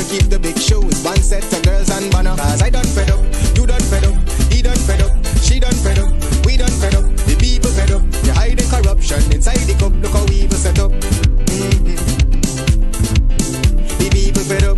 give the big shows, one set of girls and banner. Cause I done fed up, you done fed up, he done fed up, she done fed up, we done fed up, the people fed up. You hiding corruption inside the cup, look how we evil set up. The people fed up.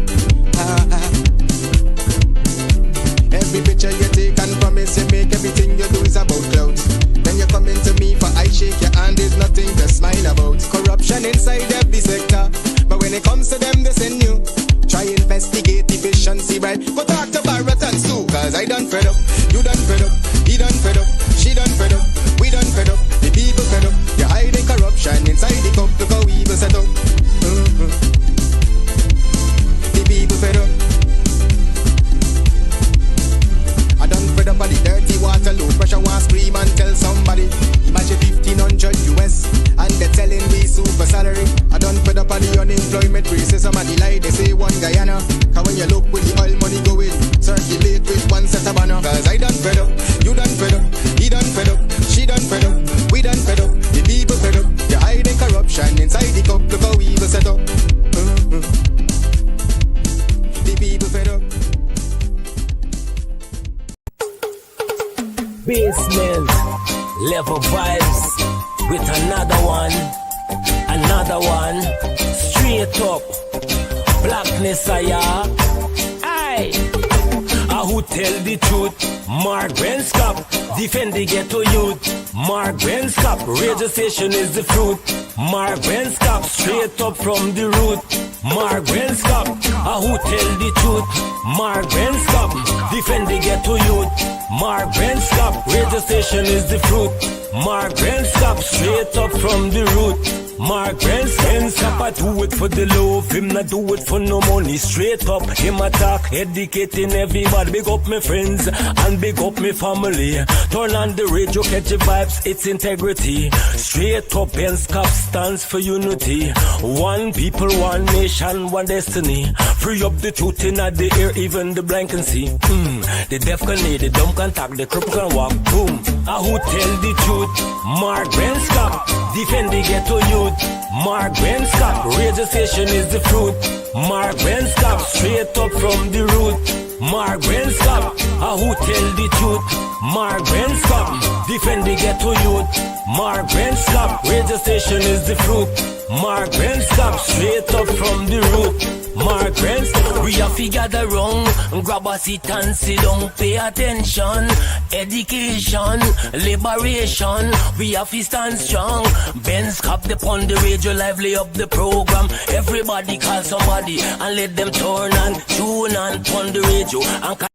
Every picture you take and promise you make, everything you do is about clouds. Then you come into me for I shake your hand, there's nothing to smile about. Corruption inside every sector, but when it comes to them they send you. Try investigate efficiency, right? Go talk to Baratans too. Cause I done fed up, you done fed up, he done fed up, she done fed up, we done fed up, the people fed up. You're hiding corruption inside the cup, look how evil set up. The people fed up. I done fed up on the dirty water, low pressure, want scream and tell somebody. Imagine 1500 US and they're telling me super salary. I done fed up on the unemployment racism and the lie they say one Guyana. Cause when you look with the oil money going, circulate with one set of banner. Cause I done fed up, you done fed up, he done fed up, she done fed up, we done fed up, the people fed up. You're hiding corruption inside the cup, look how we evil set up. The people fed up. Basement level vibes with another one, straight up blackness. Aye, who tell the truth? Mark Benskop, defend the ghetto youth. Mark Benskop, radio station is the fruit. Mark Benskop, straight up from the root. Mark Benskop, who tell the truth? Mark Benskop, defend the ghetto youth. Mark Benskop, radio station is the fruit. Mark Benskop, straight up from the root. Mark Benskop, I do it for the love, him not do it for no money. Straight up, him attack, educating everybody. Big up my friends and big up my family. Turn on the radio, catch the vibes, it's integrity. Straight up, Benskop stands for unity. One people, one nation, one destiny. Free up the truth in the air, even the blind can see. The deaf can hear, the dumb can talk, the cripple can walk. Boom, who tell the truth? Mark Benskop, defend the ghetto youth. Mark Benskop, radio station is the fruit. Mark Benskop, straight up from the root. Mark Benskop, who tell the truth? Mark Benskop, defend the ghetto youth. Mark Benskop, radio station is the fruit. Mark Benskop, straight up from the root. Mark Benskop, we have to gather wrong, grab a seat and sit down, pay attention. Education, liberation, we have to stand strong. Benskop upon the radio, lively up the program. Everybody call somebody and let them turn and tune and on the radio.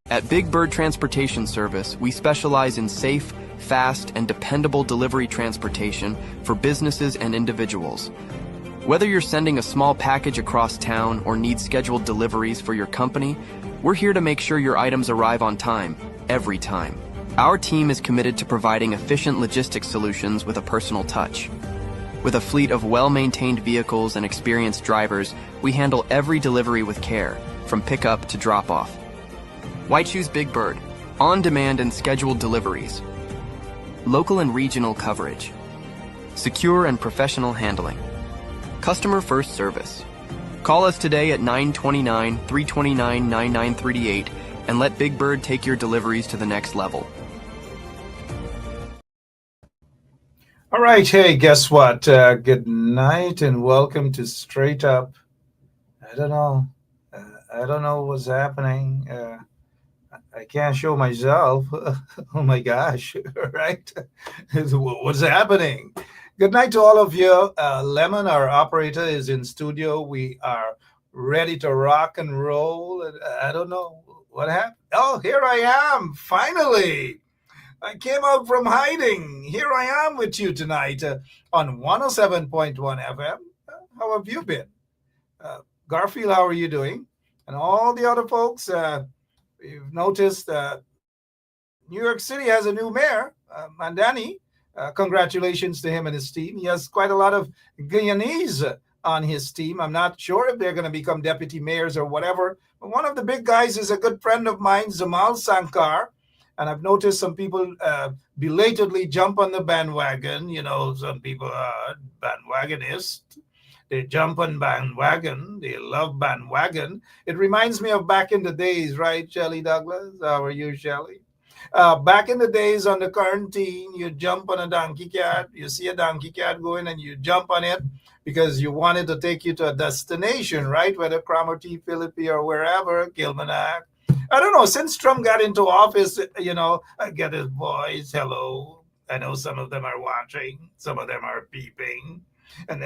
At Big Bird Transportation Service, we specialize in safe, fast, and dependable delivery transportation for businesses and individuals. Whether you're sending a small package across town or need scheduled deliveries for your company, we're here to make sure your items arrive on time, every time. Our team is committed to providing efficient logistics solutions with a personal touch. With a fleet of well-maintained vehicles and experienced drivers, we handle every delivery with care, from pickup to drop-off. Why choose Big Bird? On-demand and scheduled deliveries. Local and regional coverage. Secure and professional handling. Customer first service. Call us today at 929-329-9938 and let Big Bird take your deliveries to the next level. All right, hey, guess what? Good night and welcome to Straight Up. I don't know what's happening. I can't show myself. Oh my gosh, right? What's happening? Good night to all of you. Lemon, our operator, is in studio. We are ready to rock and roll. I don't know what happened. Oh, here I am, finally. I came out from hiding. Here I am with you tonight on 107.1 FM. How have you been? Garfield, how are you doing? And all the other folks, you've noticed New York City has a new mayor, Mandani. Congratulations to him and his team. He has quite a lot of Guyanese on his team. I'm not sure if they're going to become deputy mayors or whatever. But one of the big guys is a good friend of mine, Zamal Sankar. And I've noticed some people belatedly jump on the bandwagon. You know, some people are bandwagonists. They jump on bandwagon. They love bandwagon. It reminds me of back in the days, right, Shelley Douglas? How are you, Shelley? Back in the days on the quarantine, you jump on a donkey cart, you see a donkey cart going and you jump on it because you wanted to take you to a destination, right? Whether Cromarty, Philippi, or wherever, Kilmanac. I don't know. Since Trump got into office, I get his voice. Hello. I know some of them are watching, some of them are peeping. And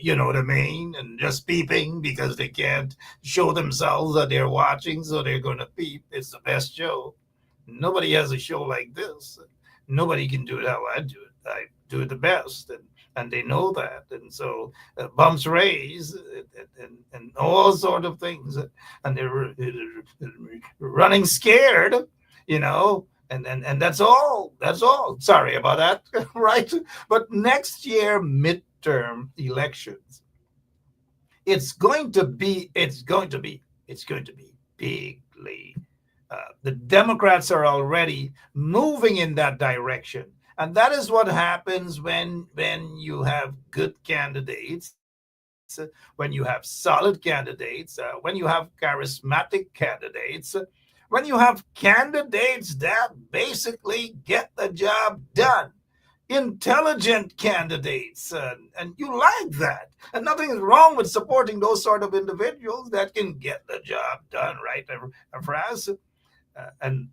you know what I mean? And just peeping because they can't show themselves that they're watching, so they're going to peep. It's the best show. Nobody has a show like this. Nobody can do it how I do it. I do it the best, and they know that. And so bumps raise and all sort of things, and they're running scared, and that's all. That's all. Sorry about that, right? But next year, midterm elections, it's going to be bigly. The Democrats are already moving in that direction. And that is what happens when you have good candidates, when you have solid candidates, when you have charismatic candidates, when you have candidates that basically get the job done, intelligent candidates, and you like that. And nothing is wrong with supporting those sort of individuals that can get the job done, right, Fraz? And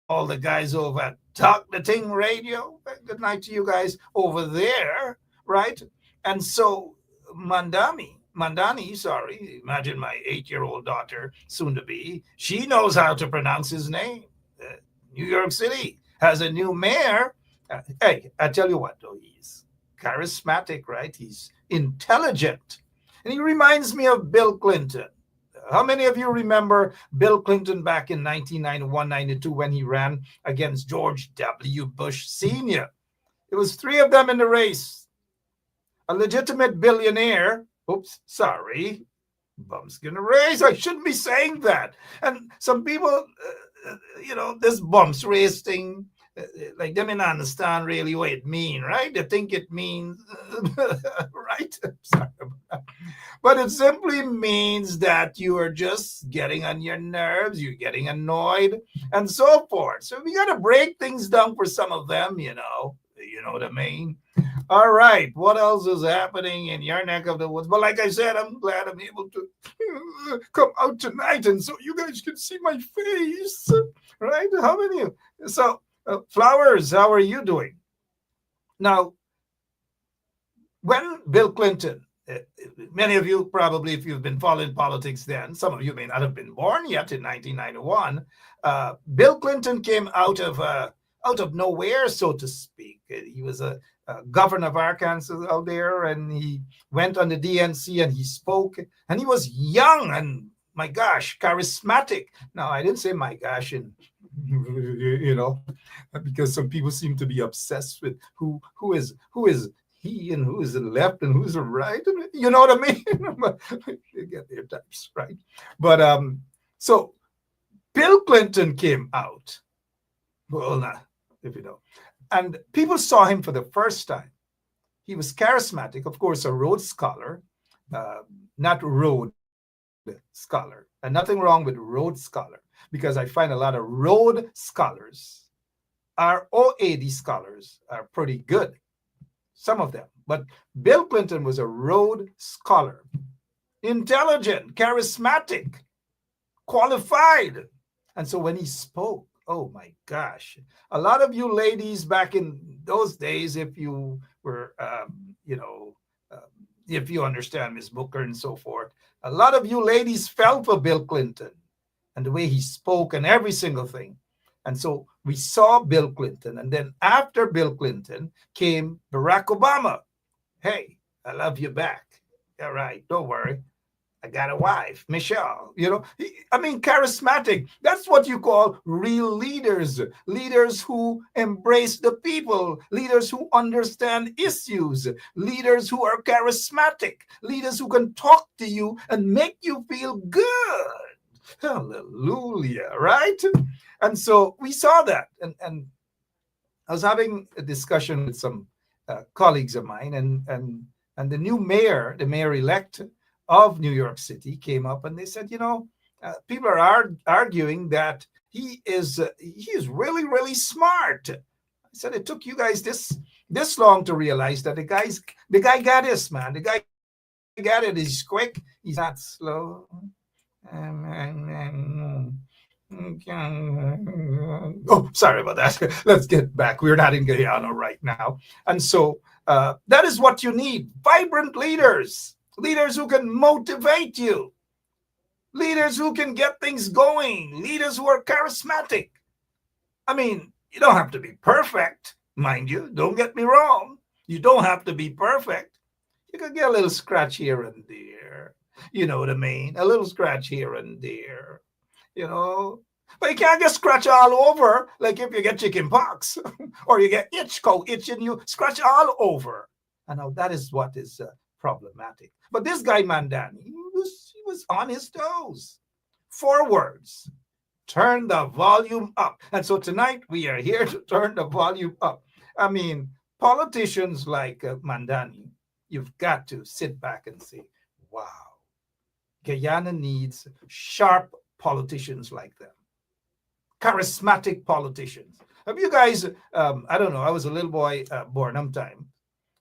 all the guys over at Talk the Ting Radio. Good night to you guys over there, right? And so Mandani, sorry, imagine my 8-year-old daughter, soon to be, she knows how to pronounce his name. New York City has a new mayor. Hey, I tell you what, though, he's charismatic, right? He's intelligent. And he reminds me of Bill Clinton. How many of you remember Bill Clinton back in 1991-92 when he ran against George W. Bush Sr.? It was 3 of them in the race. A legitimate billionaire. Oops, sorry. Bum's gonna raise. I shouldn't be saying that. And some people, this bumps race thing, like they may not understand really what it means, right? They think it means, right? Sorry about that. But it simply means that you are just getting on your nerves, you're getting annoyed, and so forth. So we got to break things down for some of them, you know what I mean? All right, what else is happening in your neck of the woods? But like I said, I'm glad I'm able to come out tonight, and so you guys can see my face, right? How many? So, Flowers, how are you doing? Now, when Bill Clinton, many of you probably, if you've been following politics then, some of you may not have been born yet in 1991. Bill Clinton came out of nowhere, so to speak. He was a governor of Arkansas out there, and he went on the DNC and he spoke, and he was young and, my gosh, charismatic. Now, I didn't say my gosh and because some people seem to be obsessed with who is he and who is the left and who's the right. You know what I mean? You get their types, right? But so Bill Clinton came out. Well, now, if you know, and people saw him for the first time. He was charismatic, of course, a Rhodes Scholar, not Rhodes Scholar, and nothing wrong with Rhodes Scholar, because I find a lot of Rhodes Scholars, ROAD scholars, are pretty good, some of them. But Bill Clinton was a Rhodes Scholar, intelligent, charismatic, qualified. And so when he spoke, oh my gosh, a lot of you ladies back in those days, if you were, if you understand Miss Booker and so forth, a lot of you ladies fell for Bill Clinton and the way he spoke and every single thing. And so we saw Bill Clinton. And then after Bill Clinton came Barack Obama. Hey, I love you back. All right, don't worry. I got a wife, Michelle. Charismatic. That's what you call real leaders. Leaders who embrace the people. Leaders who understand issues. Leaders who are charismatic. Leaders who can talk to you and make you feel good. Hallelujah, right? And so we saw that. And I was having a discussion with some colleagues of mine, and And the new mayor, the mayor-elect of New York City, came up and they said, people are arguing that he is really, really smart. I said, it took you guys this long to realize that the guy got this, man. The guy got it. He's quick. He's not slow. Oh, sorry about that. Let's get back. We're not in Guyana right now. And so that is what you need. Vibrant leaders. Leaders who can motivate you. Leaders who can get things going. Leaders who are charismatic. I mean, you don't have to be perfect, mind you. Don't get me wrong. You don't have to be perfect. You can get a little scratch here and there. You know what I mean? A little scratch here and there. But you can't get scratch all over, like if you get chicken pox or you get itching you, scratch all over. And now that is what is problematic. But this guy, Mandani, he was on his toes. 4 words. Turn the volume up. And so tonight we are here to turn the volume up. I mean, politicians like Mandani, you've got to sit back and say, wow, Guyana needs sharp politicians like them. Charismatic politicians. Have you guys, I don't know, I was a little boy Burnham time,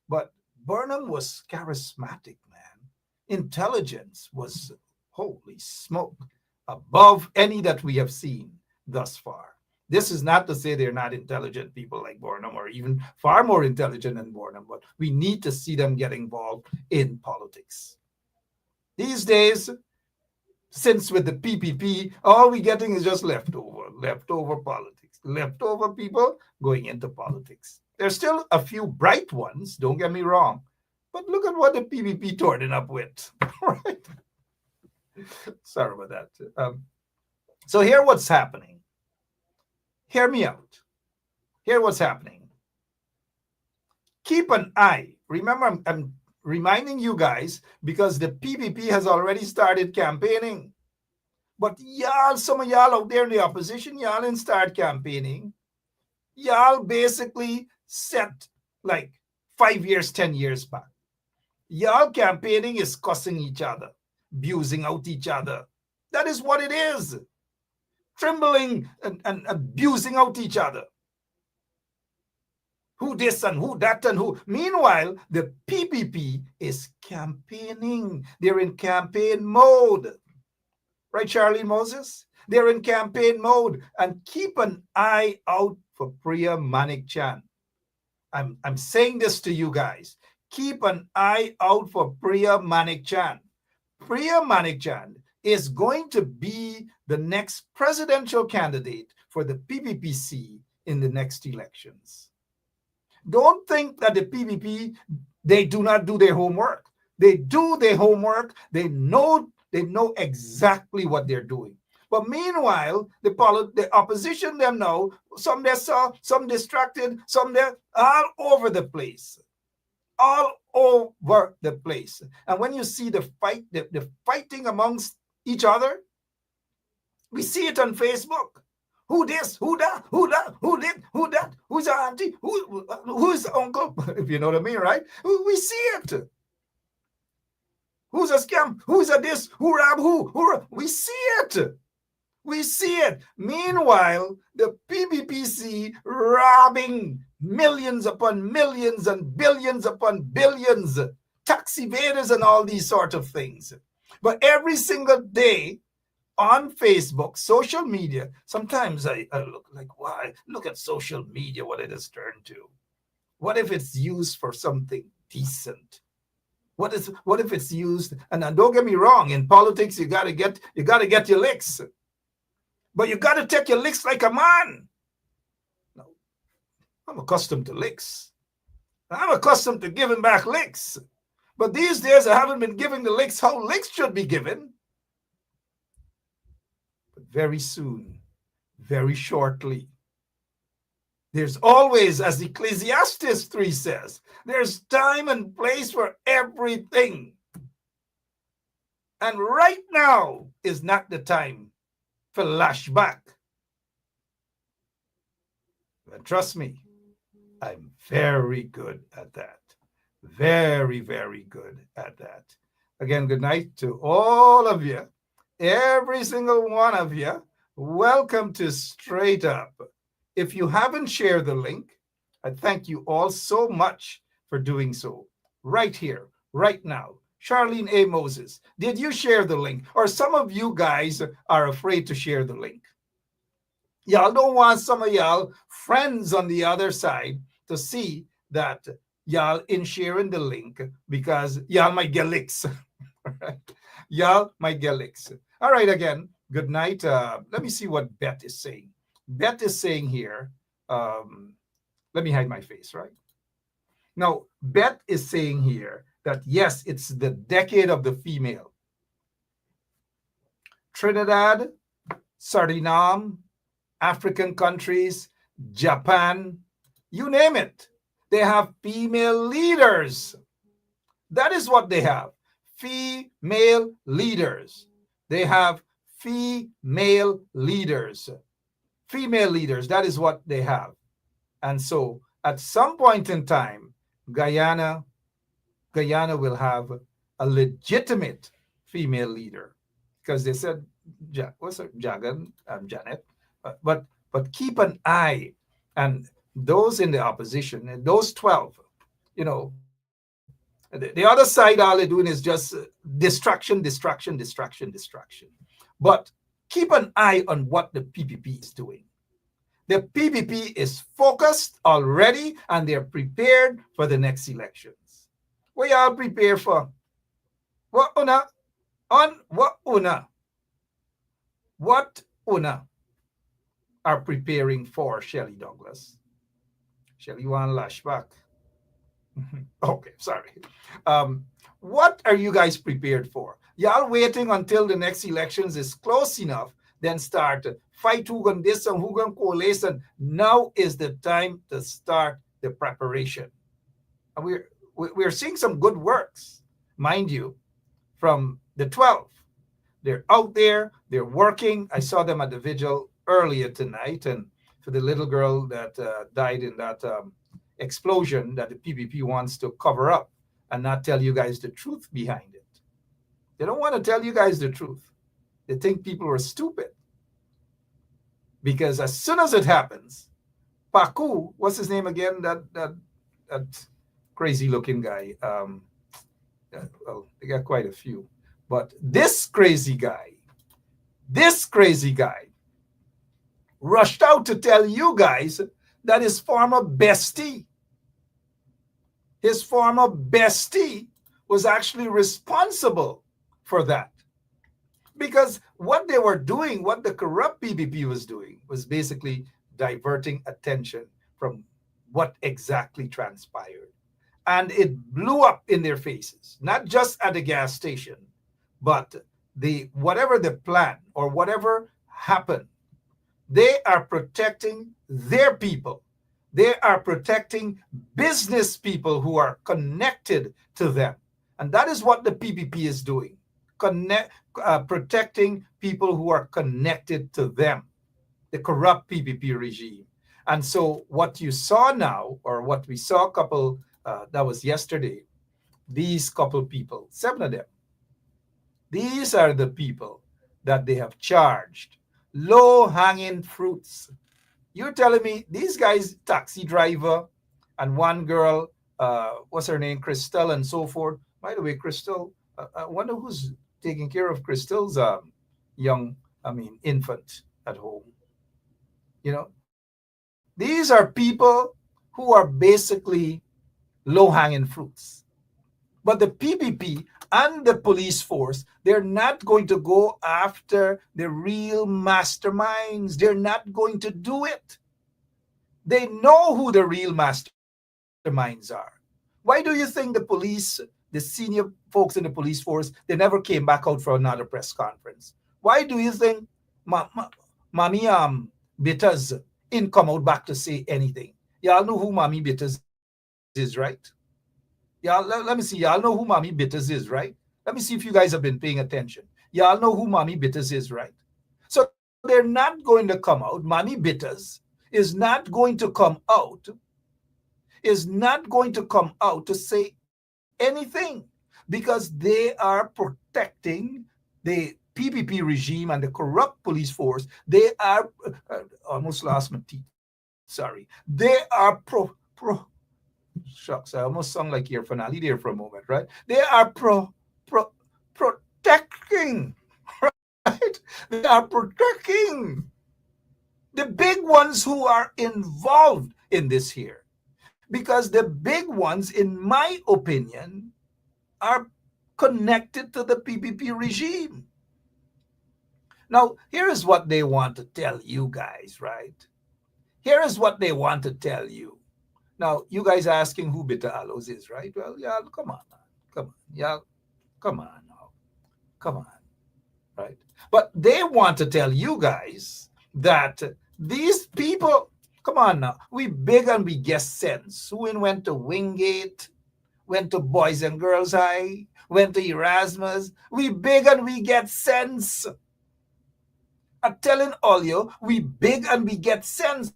but Burnham was charismatic, man. Intelligence was, holy smoke, above any that we have seen thus far. This is not to say they're not intelligent people like Burnham or even far more intelligent than Burnham, but we need to see them get involved in politics. These days, since with the PPP, all we're getting is just leftover politics, leftover people going into politics. There's still a few bright ones, don't get me wrong, but look at what the PPP tore it up with, right? Sorry about that. So here what's happening. Hear me out. Here what's happening. Keep an eye. Remember, I'm reminding you guys because the PPP has already started campaigning. But y'all, some of y'all out there in the opposition, y'all didn't start campaigning. Y'all basically set like 5 years, 10 years back. Y'all campaigning is cussing each other, abusing out each other. That is what it is. Trembling and abusing out each other. Who this and who that and who. Meanwhile, the PPP is campaigning. They're in campaign mode. Right, Charlie Moses? They're in campaign mode. And keep an eye out for Priya Manik-Chan. I'm saying this to you guys. Keep an eye out for Priya Manik-Chan. Priya Manik-Chan is going to be the next presidential candidate for the PPPC in the next elections. Don't think that the PPP, they do not do their homework. They do their homework. They know exactly what they're doing. But meanwhile, the opposition them now, some they saw, some distracted, some they're all over the place. All over the place. And when you see the fighting amongst each other, we see it on Facebook. Who this? Who that? Who that? Who did? Who that? Who's our auntie? Who's the uncle? If you know what I mean, right? We see it. Who's a scam? Who's a this? Who rob who? We see it. We see it. Meanwhile, the PPPC robbing millions upon millions and billions upon billions, tax evaders and all these sort of things. But every single day on Facebook, social media, sometimes I look like, why? Look at social media, what it has turned to. What if it's used for something decent? What if it's used? And don't get me wrong, in politics, you gotta get your licks. But you gotta take your licks like a man. No, I'm accustomed to licks. I'm accustomed to giving back licks. But these days I haven't been giving the licks how licks should be given. But very soon, very shortly, there's always, as Ecclesiastes 3 says, there's time and place for everything. And right now is not the time for lashback. But trust me, I'm very good at that. Very, very good at that. Again, good night to all of you, every single one of you. Welcome to Straight Up. If you haven't shared the link, I thank you all so much for doing so right here, right now. Charlene A. Moses, did you share the link? Or some of you guys are afraid to share the link? Y'all don't want some of y'all friends on the other side to see that y'all in sharing the link because y'all might get licks. Right? Y'all might get licks. All right, again, good night. Let me see what Beth is saying. Beth is saying here, let me hide my face, right? Now, Beth is saying here that yes, it's the decade of the female. Trinidad, Suriname, African countries, Japan, you name it. They have female leaders. That is what they have. Female leaders. They have female leaders. Female leaders, that is what they have. And so at some point in time, Guyana will have a legitimate female leader because they said, what's her, Jagan and Janet, but keep an eye, and those in the opposition, those 12, you know, the other side, all they're doing is just distraction. But keep an eye on what the PPP is doing. The PPP is focused already, and they're prepared for the next elections. What y'all prepare for? What una? On what una? What una are preparing for, Shelley Douglas? Shelley, you want to lash back? Okay, sorry. What are you guys prepared for? Y'all waiting until the next elections is close enough, then start fight who gonna this and who gonna coalition. Now is the time to start the preparation. And we're seeing some good works, mind you, from the 12. They're out there, they're working. I saw them at the vigil earlier tonight, and for the little girl that died in that explosion that the PPP wants to cover up and not tell you guys the truth behind it. They don't want to tell you guys the truth. They think people are stupid. Because as soon as it happens, Paku, what's his name again? That crazy looking guy. Well, they got quite a few. But this crazy guy rushed out to tell you guys that his former bestie was actually responsible for that. Because what they were doing, what the corrupt PPP was doing, was basically diverting attention from what exactly transpired. And it blew up in their faces, not just at the gas station, but whatever the plan or whatever happened, they are protecting their people. They are protecting business people who are connected to them. And that is what the PPP is doing, protecting people who are connected to them, the corrupt PPP regime. And so what you saw now, or what we saw that was yesterday, these couple people, 7 of them, these are the people that they have charged. Low-hanging fruits. You're telling me these guys, taxi driver and one girl, what's her name, Crystal, and so forth. By the way, Crystal, I wonder who's taking care of Crystal's infant at home. You know, these are people who are basically low-hanging fruits. But the PPP and the police force, they're not going to go after the real masterminds. They're not going to do it. They know who the real masterminds are. Why do you think the police, the senior folks in the police force, they never came back out for another press conference? Why do you think Mommy Bitters didn't come out back to say anything? Y'all know who Mommy Bitters is, right? Y'all, let me see. Y'all know who Mommy Bitters is, right? Let me see if you guys have been paying attention. Y'all know who Mommy Bitters is, right? So they're not going to come out. Mommy Bitters is not going to come out to say anything because they are protecting the PPP regime and the corrupt police force. They are almost lost my teeth. Sorry. They are pro. Shucks, I almost sung like your finale there for a moment, right? They are protecting, right? They are protecting the big ones who are involved in this here. Because the big ones, in my opinion, are connected to the PPP regime. Now, here is what they want to tell you guys, right? Here is what they want to tell you. Now, you guys asking who Beta Alos is, right? Well, yeah, come on, man. Come on. Yeah, come on now. Come on, right? But they want to tell you guys that these people, come on now, we big and we get sense. We went to Wingate, went to Boys and Girls High, went to Erasmus. We big and we get sense. I'm telling all you, we big and we get sense.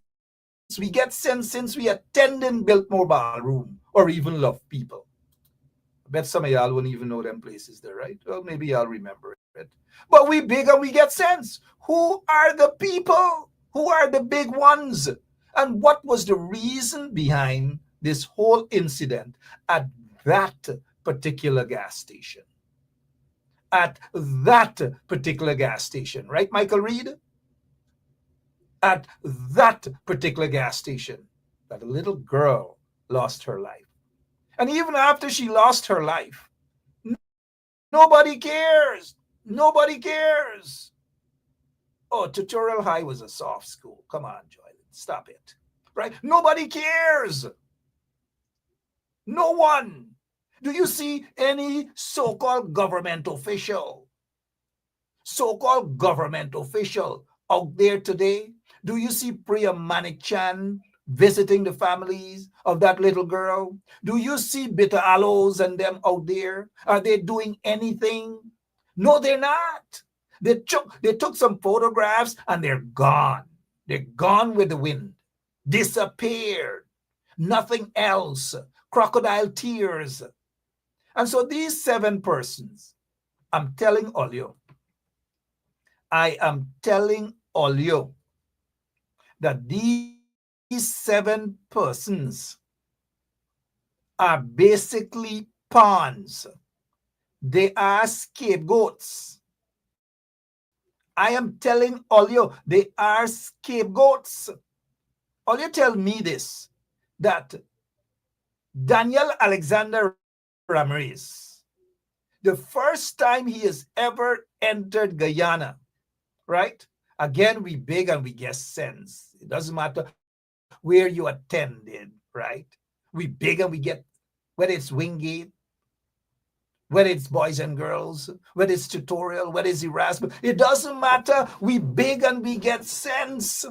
We get sense since we attending Biltmore Ballroom or even Love People. I bet some of y'all wouldn't even know them places there, right? Well, maybe y'all remember it. But we big and we get sense. Who are the people? Who are the big ones? And what was the reason behind this whole incident at that particular gas station? At that particular gas station, right, Michael Reed? At that particular gas station, that a little girl lost her life. And even after she lost her life, nobody cares. Nobody cares. Oh, Tutorial High was a soft school. Come on, Joyland, stop it. Right? Nobody cares. No one. Do you see any so-called government official out there today? Do you see Priya Manik-chan visiting the families of that little girl? Do you see Bita Alos and them out there? Are they doing anything? No, they're not. They took some photographs and they're gone. They're gone with the wind. Disappeared. Nothing else. Crocodile tears. And so these 7 persons, I'm telling all you, I am telling all you that these 7 persons are basically pawns. They are scapegoats. I am telling all you, they are scapegoats. All you tell me this, that Daniel Alexander Ramirez, the first time he has ever entered Guyana, right? Again, we big and we get sense. It doesn't matter where you attended, right? We big and we get, whether it's Wingate, whether it's Boys and Girls, whether it's Tutorial, whether it's Erasmus, it doesn't matter. We big and we get sense.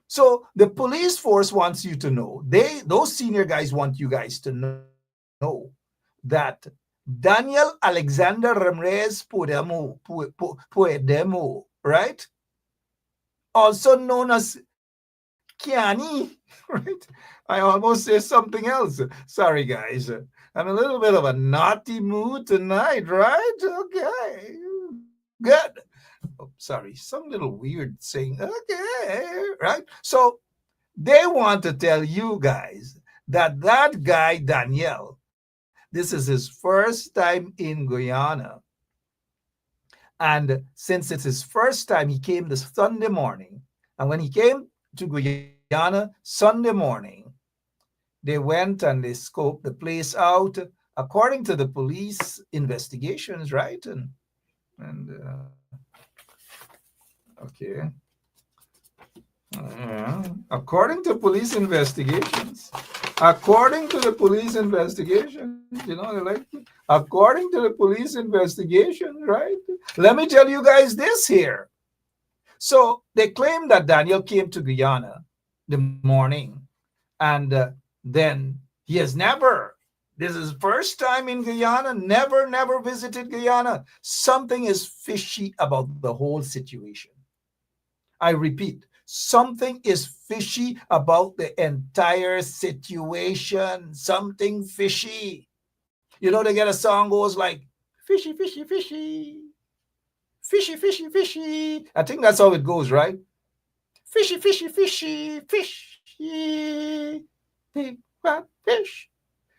So the police force wants you to know, those senior guys want you guys to know that Daniel Alexander Ramirez Puedemo, right? Also known as Kiani, right? I almost say something else. Sorry, guys. I'm a little bit of a naughty mood tonight, right? Okay, good. Oh, sorry, some little weird saying, okay, right? So they want to tell you guys that that guy, Daniel, this is his first time in Guyana. And since it's his first time, he came this Sunday morning. And when he came to Guyana Sunday morning, they went and they scoped the place out according to the police investigations, right? And okay. According to police investigations, they like, according to the police investigation, right? Let me tell you guys this here. So they claim that Daniel came to Guyana the morning, and then he has never, this is his first time in Guyana, never visited Guyana. Something is fishy about the whole situation. I repeat, something is fishy about the entire situation. Something fishy. You know, they get a song goes like fishy, fishy, fishy, fishy, fishy, fishy. I think that's how it goes, right? Fishy, fishy, fishy, fishy, big fat fish.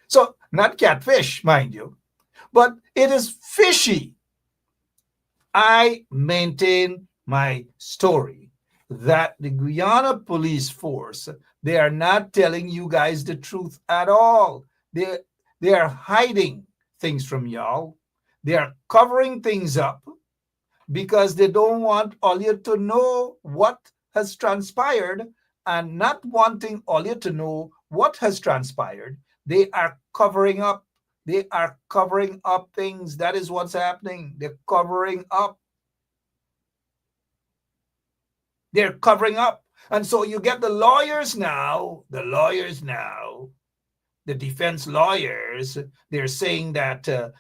So not catfish, mind you, but it is fishy. I maintain my story that the Guyana police force, they are not telling you guys the truth at all. They are hiding things from y'all. They are covering things up because they don't want Olia to know what has transpired, and not wanting Olia to know what has transpired, they are covering up. They are covering up things. That is what's happening. They're covering up. They're covering up. And so you get the defense lawyers, they're saying that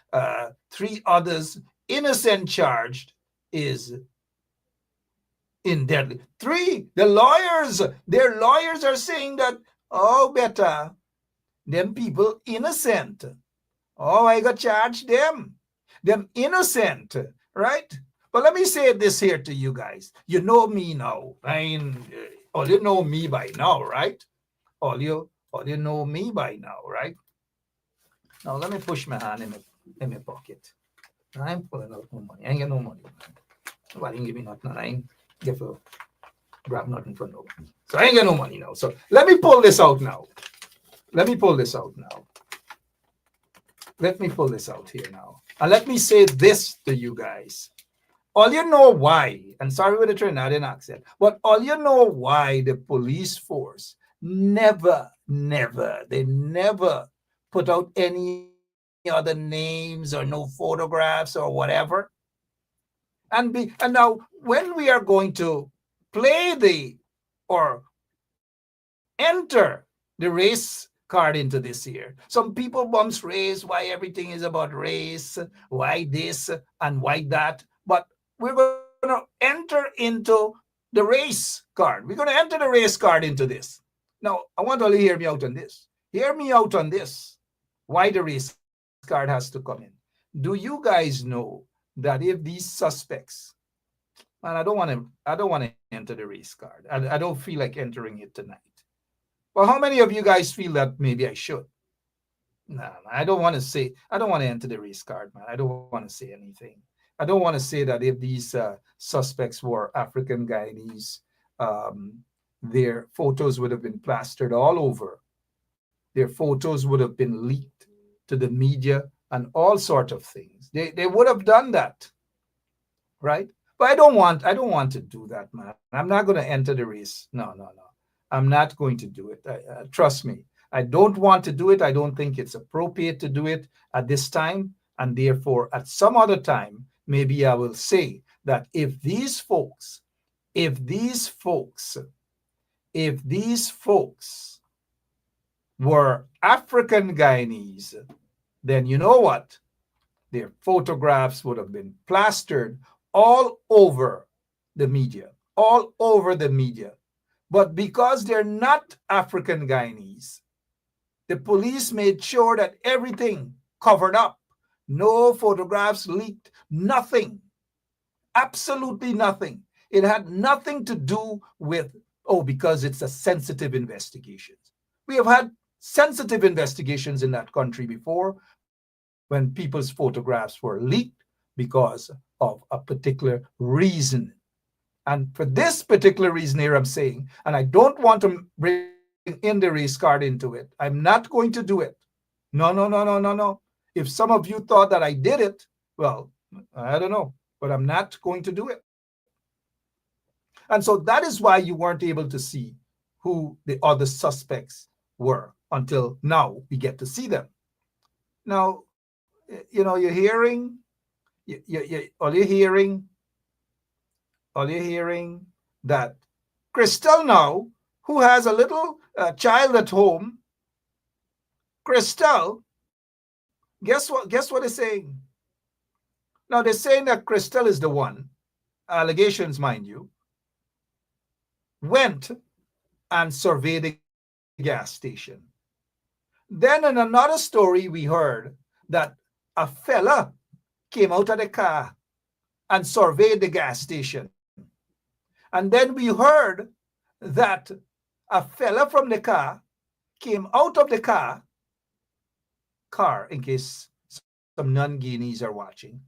three others innocent charged is in deadly. Three, their lawyers are saying that, oh, better, them people innocent. Oh, I got charged them innocent, right? But let me say this here to you guys. You know me now. I mean, all you know me by now, right? All you know me by now, right? Now let me push my hand in my pocket. I'm pulling out no money. I ain't got no money. Nobody ain't give me nothing. I ain't get to grab nothing for nobody. So I ain't got no money now. So let me pull this out now. Let me pull this out now. Let me pull this out here now. And let me say this to you guys. All you know why, and sorry with the Trinidadian accent, but all you know why the police force they never put out any other names or no photographs or whatever. And now when we are going to play or enter the race card into this year, some people bumps race, why everything is about race, why this and why that. But we're going to enter into the race card. We're going to enter the race card into this. Now, I want all you to hear me out on this. Hear me out on this. Why the race card has to come in. Do you guys know that if these suspects, and I don't want to enter the race card. I don't feel like entering it tonight. Well, how many of you guys feel that maybe I should? No, I don't want to say, I don't want to enter the race card, man. I don't want to say anything. I don't want to say that if these suspects were African Guyanese, their photos would have been plastered all over. Their photos would have been leaked to the media and all sorts of things. They would have done that, right? But I don't want to do that, man. I'm not going to enter the race. No. I'm not going to do it. Trust me. I don't want to do it. I don't think it's appropriate to do it at this time. And therefore, at some other time, maybe I will say that if these folks were African Guyanese, then you know what? Their photographs would have been plastered all over the media, all over the media. But because they're not African Guyanese, the police made sure that everything covered up. No photographs leaked, nothing, absolutely nothing. It had nothing to do with, because it's a sensitive investigation. We have had sensitive investigations in that country before when people's photographs were leaked because of a particular reason. And for this particular reason here, I'm saying, and I don't want to bring in the race card into it. I'm not going to do it. No. If some of you thought that I did it, well, I don't know, but I'm not going to do it. And so that is why you weren't able to see who the other suspects were until now we get to see them. Now, you're hearing, all you're hearing that Crystal now, who has a little child at home, Crystal, guess what they're saying? Now they're saying that Crystal is the one, allegations mind you, went and surveyed the gas station. Then in another story we heard that a fella came out of the car and surveyed the gas station. And then we heard that a fella from the car came out of the car, in case some non-Guineas are watching,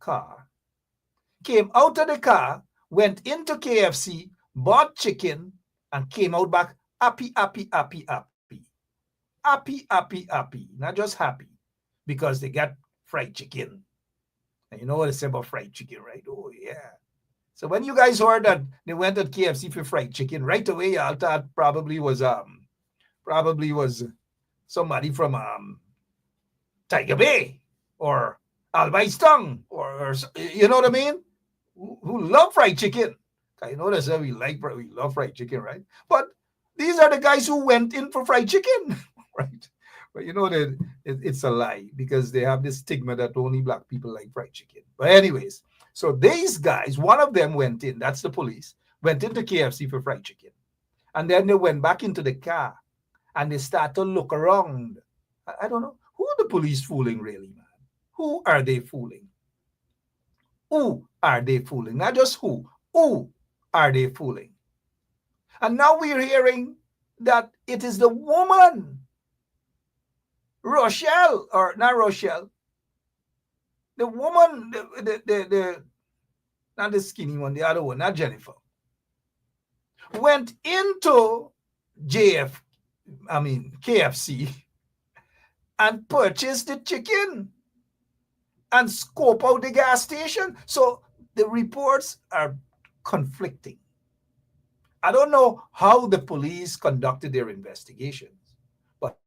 came out of the car, went into KFC, bought chicken, and came out back happy, happy, happy, happy. Happy, happy, happy. Not just happy, because they got fried chicken. And you know what they say about fried chicken, right? Oh, yeah. So when you guys heard that they went at KFC for fried chicken, right away, y'all thought probably was somebody from Tiger Bay or Albaistong or you know what I mean? Who love fried chicken. I know that's how we love fried chicken, right? But these are the guys who went in for fried chicken, right? But you know that it's a lie, because they have this stigma that only black people like fried chicken. But anyways, so these guys, one of them went in, that's the police, went into KFC for fried chicken. And then they went back into the car and they start to look around. I don't know. Who are the police fooling, really, man? Who are they fooling? Who are they fooling? Not just who. Who are they fooling? And now we're hearing that it is the woman, Rochelle, or not Rochelle, the woman, the not the skinny one, the other one, not Jennifer, went into KFC and purchased the chicken and scope out the gas station. So the reports are conflicting. I don't know how the police conducted their investigations, but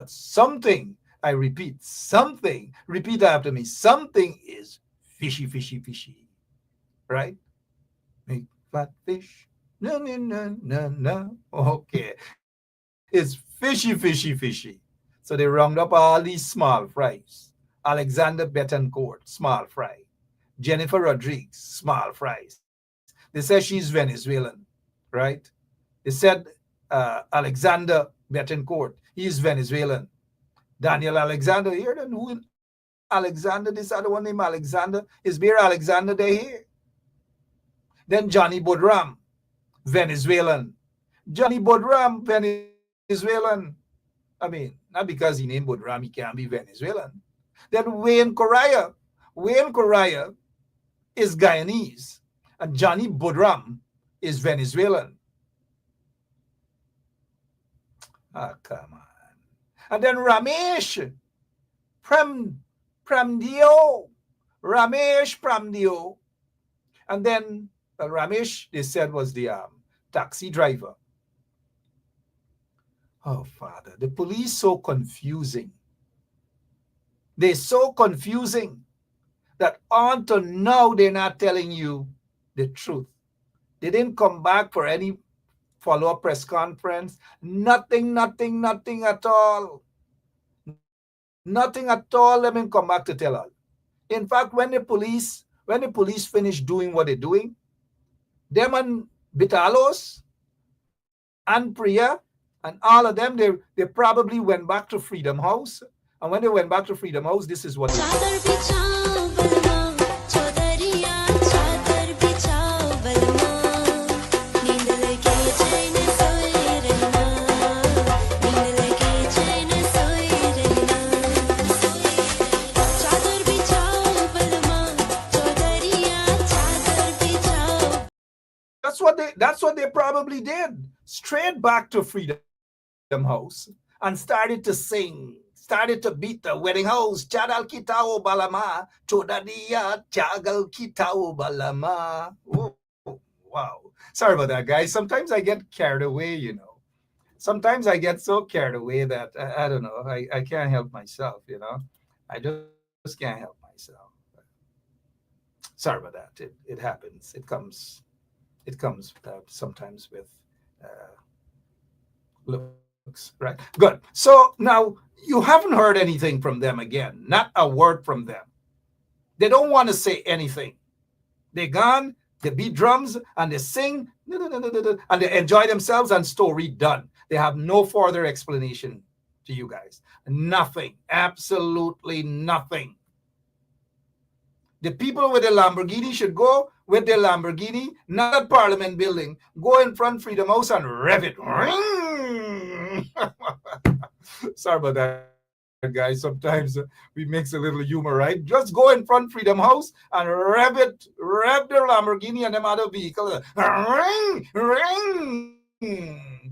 something, I repeat, something, repeat after me, something is fishy, fishy, fishy, right? Make fat fish, no, no, no, no, no. Okay, it's fishy, fishy, fishy. So they round up all these small fries. Alexander Betancourt, small fry. Jennifer Rodriguez, small fries. They said she's Venezuelan, right? They said Alexander Betancourt, he's Venezuelan. Daniel Alexander here, then who Alexander, this other one named Alexander, is Beer Alexander, they here. Then Johnny Bodram, Venezuelan. Johnny Bodram, Venezuelan. I mean, not because he named Bodram, he can't be Venezuelan. Then Wayne Correa is Guyanese, and Johnny Bodram is Venezuelan. Ah, come on. And then Ramesh Pramdio. And then Ramesh, they said, was the taxi driver. Oh, Father, the police so confusing. They're so confusing that until now they're not telling you the truth. They didn't come back for any follow-up press conference. Nothing at all. Nothing at all. Let me come back to tell us. In fact, when the police finish doing what they're doing, them and Vitalos and Priya and all of them, they probably went back to Freedom House. And when they went back to Freedom House, this is what they did. That's what they probably did. Straight back to Freedom House and started to sing, started to beat the wedding house. Chadal kitao balama, chodadia chagal kitao balama. Oh, wow. Sorry about that, guys. Sometimes I get carried away, you know. Sometimes I get so carried away that I don't know. I can't help myself, you know. I just can't help myself. Sorry about that. It happens. It comes sometimes with looks, right? Good. So now you haven't heard anything from them again. Not a word from them. They don't want to say anything. They're gone. They beat drums and they sing and they enjoy themselves, and story done. They have no further explanation to you guys? Nothing. Absolutely nothing. The people with the Lamborghini should go with their Lamborghini, not at Parliament building. Go in front Freedom House and rev it. Ring! Sorry about that, guys. Sometimes we mix a little humor, right? Just go in front Freedom House and rev it, rev their Lamborghini and them other vehicles. Ring! Ring!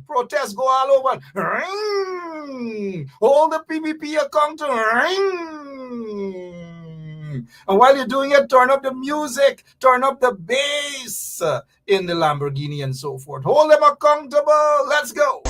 Protests go all over. Ring! Hold the PPP account. Ring! And while you're doing it, turn up the music, turn up the bass in the Lamborghini and so forth. Hold them accountable. Let's go.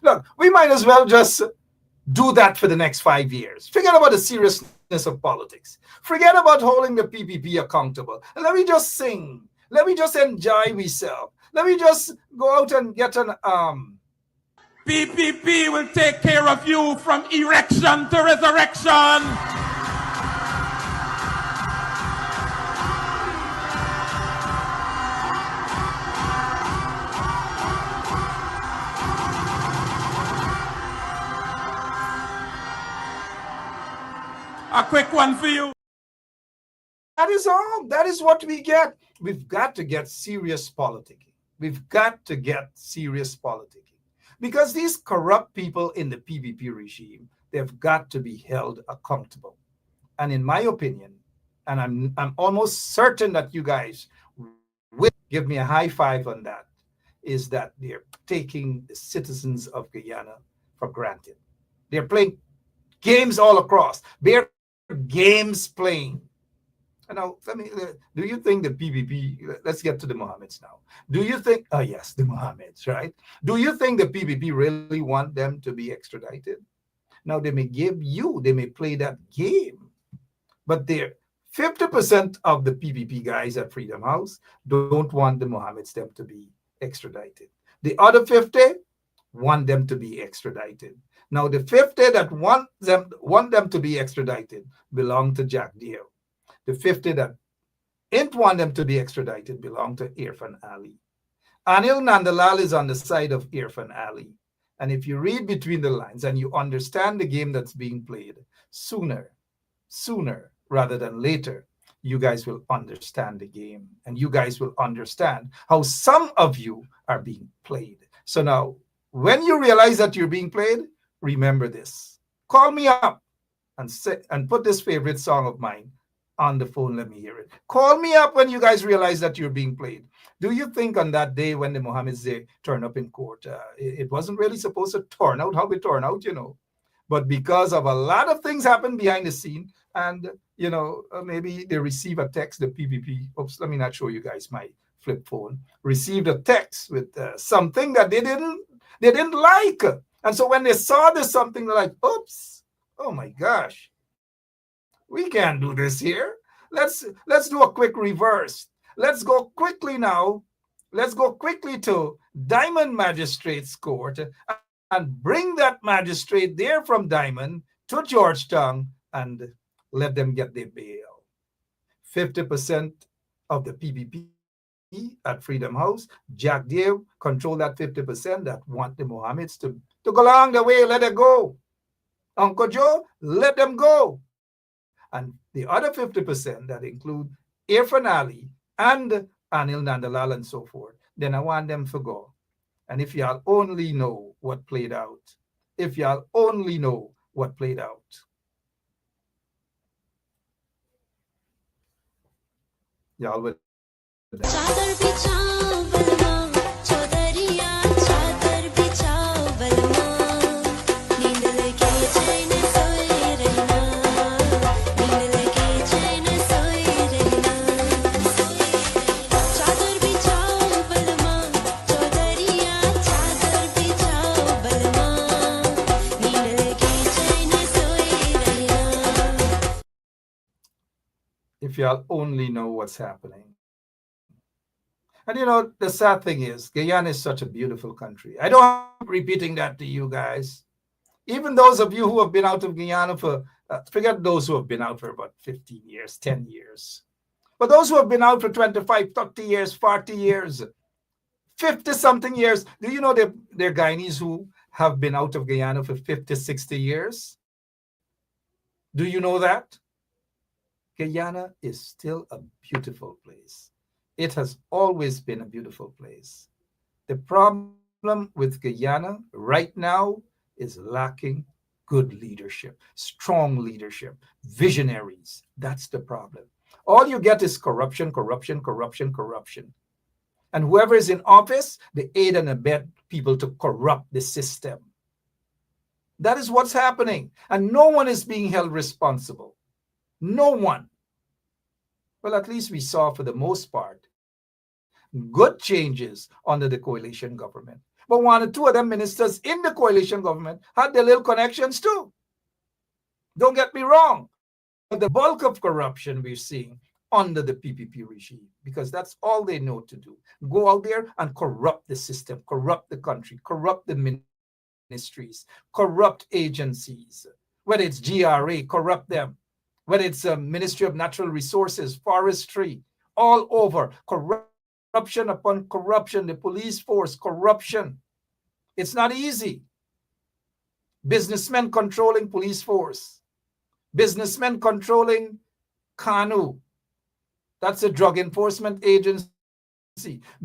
Look, we might as well just do that for the next 5 years. Forget about the seriousness of politics. Forget about holding the PPP accountable. And let me just sing. Let me just enjoy myself. Let me just go out and get an PPP will take care of you from erection to resurrection. A quick one for you. That is all. That is what we get. We've got to get serious politicking. We've got to get serious politicking. Because these corrupt people in the PPP regime, they've got to be held accountable. And in my opinion, and I'm almost certain that you guys will give me a high five on that, is that they're taking the citizens of Guyana for granted. They're playing games all across. They're games playing. And now, do you think the PPP, let's get to the Mohammeds now. Do you think, oh yes, the Mohammeds, right? Do you think the PPP really want them to be extradited? Now, they may play that game, but they're 50% of the PPP guys at Freedom House don't want the Mohammeds them to be extradited. The other 50 want them to be extradited. Now, the 50 that want them to be extradited belong to Jack Deere. The 50 that ain't want them to be extradited belong to Irfan Ali. Anil Nandalal is on the side of Irfan Ali. And if you read between the lines and you understand the game that's being played, sooner rather than later, you guys will understand the game. And you guys will understand how some of you are being played. So now, when you realize that you're being played, remember this. Call me up and put this favorite song of mine on the phone. Let me hear it. Call me up when you guys realize that you're being played. Do you think on that day when the Mohammeds turn up in court, it wasn't really supposed to turn out how it turned out, But because of a lot of things happened behind the scene, and, maybe they receive a text, the PPP, oops, let me not show you guys my flip phone, received a text with something that they didn't like. And so when they saw this something, they're like, oops, oh my gosh, we can't do this here. Let's do a quick reverse. Let's go quickly now. Let's go quickly to Diamond Magistrates Court and bring that magistrate there from Diamond to Georgetown and let them get their bail. 50% of the PPP at Freedom House, Jack Deere control that 50% that want the Mohammeds to go along the way, let it go. Uncle Joe, let them go. And the other 50% that include Irfan Ali and Anil Nandalal and so forth, then I want them to go. And if y'all only know what played out, y'all would. If y'all only know what's happening. And the sad thing is, Guyana is such a beautiful country. I don't have to keep repeating that to you guys. Even those of you who have been out of Guyana for, forget those who have been out for about 15 years, 10 years. But those who have been out for 25, 30 years, 40 years, 50 something years, do you know there are Guyanese who have been out of Guyana for 50, 60 years? Do you know that? Guyana is still a beautiful place. It has always been a beautiful place. The problem with Guyana right now is lacking good leadership, strong leadership, visionaries. That's the problem. All you get is corruption, corruption, corruption, corruption. And whoever is in office, they aid and abet people to corrupt the system. That is what's happening. And no one is being held responsible. No one. Well, at least we saw for the most part good changes under the coalition government. But one or two of them ministers in the coalition government had their little connections too. Don't get me wrong. But the bulk of corruption we're seeing under the PPP regime, because that's all they know to do. Go out there and corrupt the system, corrupt the country, corrupt the ministries, corrupt agencies. Whether it's GRA, corrupt them. Whether it's a Ministry of Natural Resources, forestry, all over. Corruption upon corruption, the police force, corruption. It's not easy. Businessmen controlling police force. Businessmen controlling KANU. That's a drug enforcement agency.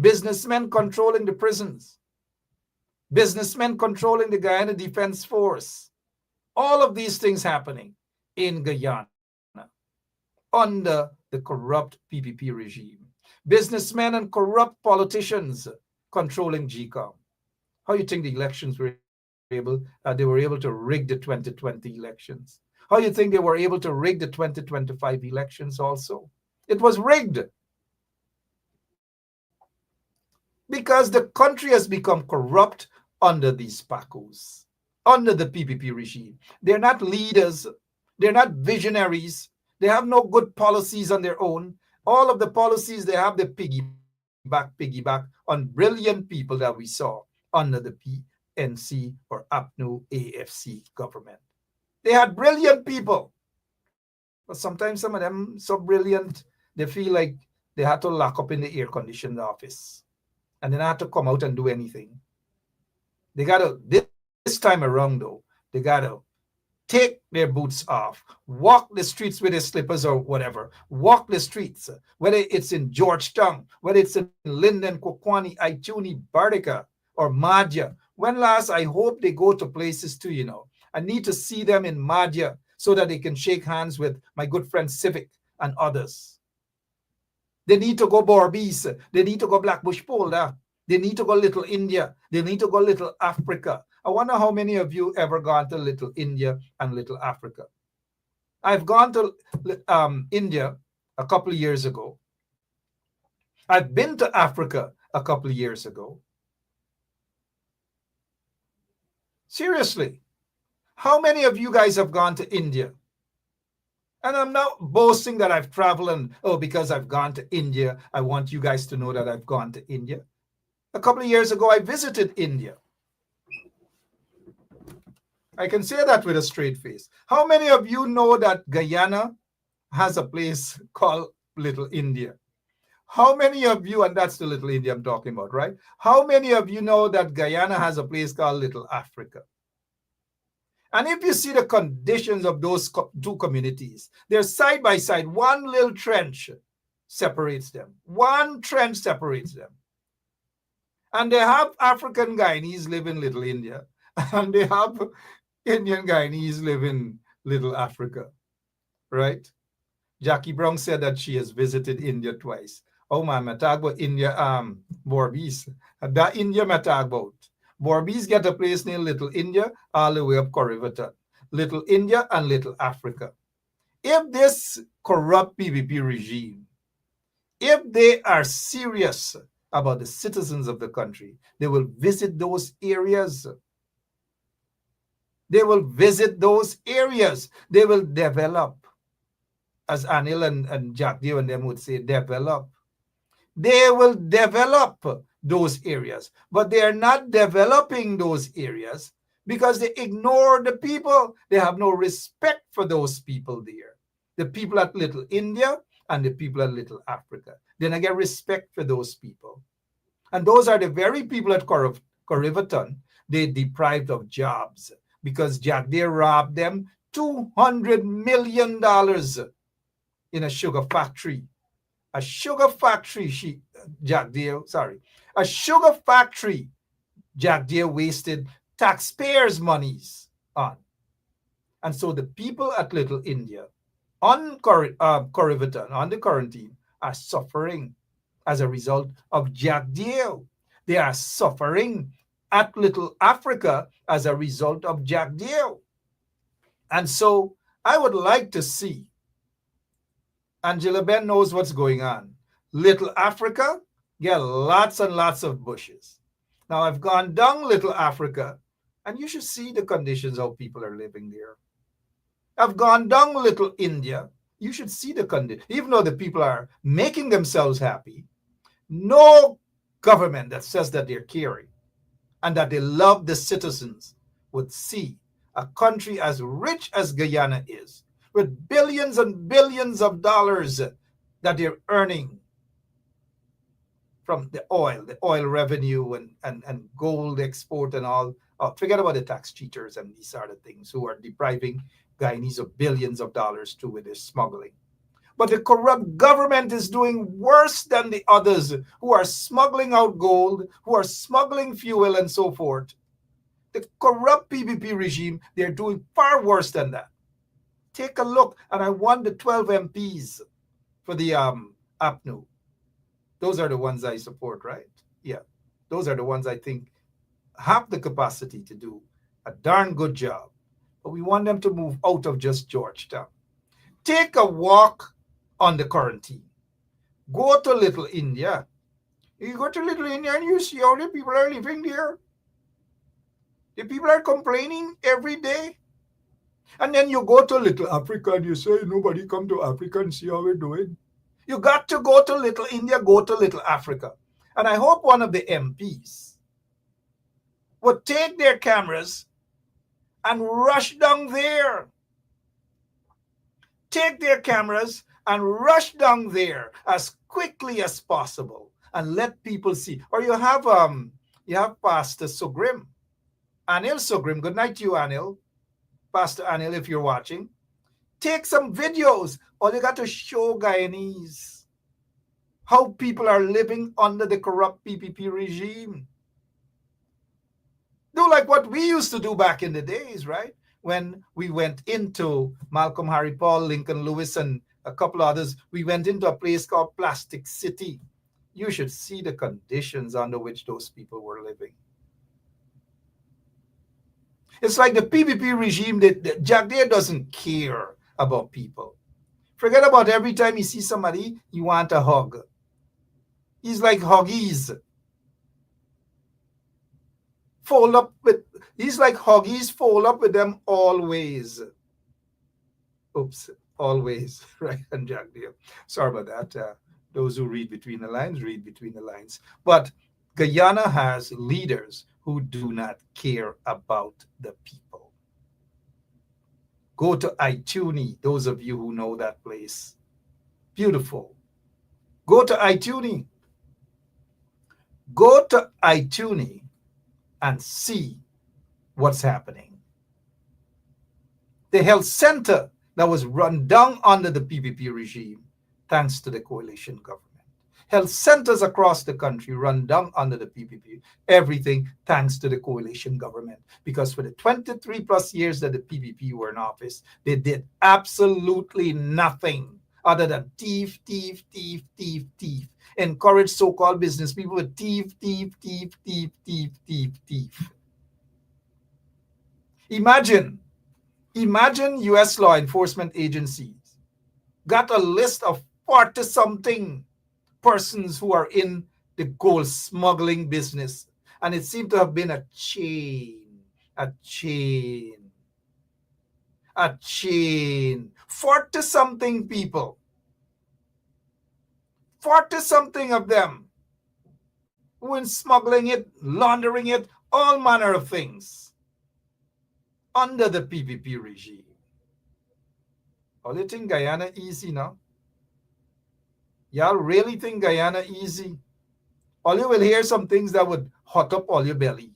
Businessmen controlling the prisons. Businessmen controlling the Guyana Defense Force. All of these things happening in Guyana under the corrupt PPP regime. Businessmen and corrupt politicians controlling GCOM. How you think the elections were they were able to rig the 2020 elections? How you think they were able to rig the 2025 elections also? It was rigged. Because the country has become corrupt under these PACOs, under the PPP regime. They're not leaders. They're not visionaries. They have no good policies on their own. All of the policies they have, they piggyback on brilliant people that we saw under the PNC or APNU AFC government. They had brilliant people. But sometimes some of them so brilliant, they feel like they had to lock up in the air-conditioned office. And they don't have to come out and do anything. They got to, this time around though, they got to take their boots off, walk the streets with their slippers or whatever, walk the streets, whether it's in Georgetown, whether it's in Linden, Kokwani, Ituni, Bardica, or Madja. When last, I hope they go to places too, I need to see them in Madja so that they can shake hands with my good friend Civic and others. They need to go Borbies. They need to go Blackbush Polder. They need to go Little India. They need to go Little Africa. I wonder how many of you ever gone to Little India and Little Africa. I've gone to India a couple of years ago. I've been to Africa a couple of years ago. Seriously, how many of you guys have gone to India? And I'm not boasting that I've traveled and, because I've gone to India, I want you guys to know that I've gone to India. A couple of years ago, I visited India. I can say that with a straight face. How many of you know that Guyana has a place called Little India? How many of you, and that's the Little India I'm talking about, right? How many of you know that Guyana has a place called Little Africa? And if you see the conditions of those two communities, they're side by side. One little trench separates them. One trench separates them. And they have African Guyanese live in Little India. And they have Indian Guyanese live in Little Africa. Right? Jackie Brown said that she has visited India twice. Oh man, I talk about India, Borbies. That India I talk about. Borbies get a place near Little India all the way up Corriverton. Little India and Little Africa. If this corrupt PPP regime, if they are serious about the citizens of the country, they will visit those areas. They will visit those areas. They will develop. as Anil and Jack Dio and them would say, develop. They will develop those areas, but they are not developing those areas because they ignore the people. They have no respect for those people there. The people at Little India and the people at Little Africa. Then I get respect for those people. And those are the very people at Corriverton they deprived of jobs because Jack Day robbed them $200 million in a sugar factory. A sugar factory, Jack Day, a sugar factory Jack Day wasted taxpayers' monies on. And so the people at Little India on Corriverton, on the quarantine, are suffering as a result of Jack Deal. They are suffering at Little Africa as a result of Jack Deal. And so I would like to see, Angela Ben knows what's going on. Little Africa, get lots and lots of bushes. Now I've gone down Little Africa, and you should see the conditions how people are living there. I've gone down Little India. You should see the condition. Even though the people are making themselves happy, no government that says that they're caring and that they love the citizens would see a country as rich as Guyana is, with billions and billions of dollars that they're earning from the oil revenue and gold export and all. Oh, forget about the tax cheaters and these sort of things who are depriving Guyanese of billions of dollars too with their smuggling. But the corrupt government is doing worse than the others who are smuggling out gold, who are smuggling fuel and so forth. The corrupt PPP regime, they're doing far worse than that. Take a look, and I won the 12 MPs for the APNU. Those are the ones I support, right? Yeah, those are the ones I think have the capacity to do a darn good job. But we want them to move out of just Georgetown. Take a walk on the quarantine. Go to Little India. You go to Little India and you see how the people are living there. The people are complaining every day. And then you go to Little Africa and you say, nobody come to Africa and see how we're doing. You got to go to Little India, go to Little Africa. And I hope one of the MPs would take their cameras and rush down there. Take their cameras and rush down there as quickly as possible and let people see. Or you have Pastor Sugrim, Anil Sugrim. Good night to you, Anil. Pastor Anil, if you're watching. Take some videos. All you got to show Guyanese how people are living under the corrupt PPP regime. Do like what we used to do back in the days, right? When we went into Malcolm Harry Paul, Lincoln Lewis, and a couple others, we went into a place called Plastic City. You should see the conditions under which those people were living. It's like the PPP regime, that Jack Day doesn't care about people. Forget about every time you see somebody, you want a hug. He's like Huggies. He's like Huggies, fold up with them always. Oops, always, right? And Jack Deal. Sorry about that. Those who read between the lines, read between the lines. But Guyana has leaders who do not care about the people. Go to Ituni, those of you who know that place. Beautiful. Go to Ituni. Go to Ituni and see what's happening. The health center that was run down under the PPP regime, thanks to the coalition government. Health centers across the country run down under the PPP. Everything thanks to the coalition government. Because for the 23 plus years that the PPP were in office, they did absolutely nothing other than thief. Encourage so-called business people with thief. Imagine U.S. law enforcement agencies got a list of 40-something persons who are in the gold smuggling business. And it seemed to have been a chain. a chain. 40-something people. 40-something of them who were smuggling it, laundering it, all manner of things under the PPP regime. All you think Guyana easy now? Y'all really think Guyana easy? All you will hear some things that would hot up all your belly.